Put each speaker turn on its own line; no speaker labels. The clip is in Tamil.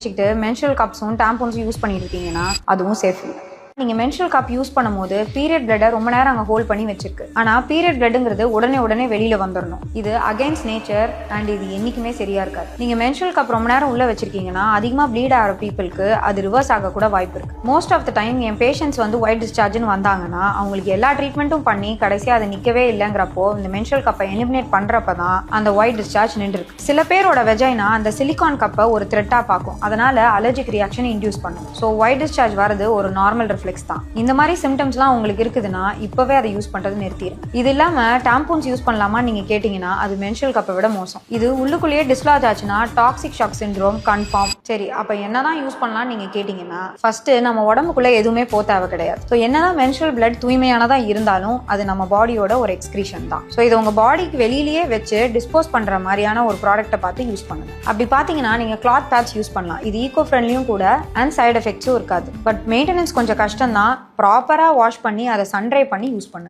வச்சுக்கிட்டு மென்ஸ்ட்ரல் கப்ஸும் டாம்பூன்ஸும் யூஸ் பண்ணிட்டு இருக்கீங்கன்னா அதுவும் சேஃப் இல்லை. நீங்கள் மென்ஸ்ட்ரல் கப் யூஸ் பண்ணும்போது பீரியட் பிளட்டை ரொம்ப நேரம் அங்கே ஹோல்ட் பண்ணி வச்சிருக்கு. ஆனால் பீரியட் பிளட்டுங்கிறது உடனே வெளியில் வந்துடணும். இது அகேன்ஸ்ட் நேச்சர் அண்ட் இது என்றைக்குமே சரியா இருக்காது. நீங்கள் மென்ஸ்ட்ரல் கப் ரொம்ப நேரம் உள்ளே வச்சிருக்கீங்கன்னா அதிகமாக ப்ளீட் ஆகிற பீப்புளுக்கு அது ரிவர்ஸ் ஆக கூட வாய்ப்பு இருக்கு. மோஸ்ட் ஆஃப் த டைம் என் பேஷண்ட்ஸ் வந்து ஒயிட் டிஸ்சார்ஜ்னு வந்தாங்கன்னா அவங்களுக்கு எல்லா ட்ரீட்மெண்ட்டும் பண்ணி கடைசியாக அது நிற்கவே இல்லைங்கிறப்போ இந்த மென்ஸ்ட்ரல் கப்பை எலிமினேட் பண்ணுறப்ப தான் அந்த ஒயிட் டிஸ்சார்ஜ் நின்றுருக்கு. சில பேரோட வெஜைனா அந்த சிலிகான் கப்பை ஒரு த்ரெட்டாக பார்க்கும். அதனால அலர்ஜிக் ரியாக்ஷன் இன்டியூஸ் பண்ணும். ஸோ ஒயிட் டிஸ்சார்ஜ் வரது ஒரு நார்மல் ரிஃப்ளெக்ஸ் தான். இந்த மாதிரி சிம்டம்ஸ்லாம் உங்களுக்கு இருக்குதுன்னா இப்பவே அதை யூஸ் பண்றது நிறுத்திடும். இது இல்லாம டாம்பூன்ஸ் யூஸ் பண்ணலாமா நீங்க கேட்டீங்கன்னா அது மென்ஸ்ட்ரல் கப்பை விட மோசம். இது உள்ளுக்குள்ளேயே டிஸ்லாஜ் ஆச்சுன்னா டாக்ஸிக் ஷாக் சிண்ட்ரோம் கன்ஃபார்ம். சரி, அப்ப என்னதான் யூஸ் பண்ணலாம் நீங்க கேட்டீங்கன்னா ஃபர்ஸ்ட் நம்ம உடம்புக்குள்ள எதுவுமே போ தேவை கிடையாது. ஸோ என்னதான் மென்ஸ்ட்ரல் பிளட் தூய்மையானதா இருந்தாலும் அது நம்ம பாடியோட ஒரு எக்ஸ்கிரீஷன் தான். ஸோ இதை உங்க பாடிக்கு வெளியிலேயே வச்சு டிஸ்போஸ் பண்ற மாதிரியான ஒரு ப்ராடக்ட்டை பார்த்து யூஸ் பண்ணுங்க. அப்படி பாத்தீங்கன்னா நீங்க கிளாத் பேட்ச் யூஸ் பண்ணலாம். இது ஈகோ ஃப்ரெண்ட்லியும் கூட அண்ட் சைடு எஃபெக்ட்ஸும் இருக்காது. பட் மெயின்டெனன்ஸ் கொஞ்சம் கஷ்டம் தான். ப்ராப்பரா வாஷ் பண்ணி அதை சன்ட்ரை பண்ணி யூஸ் பண்ணுங்க.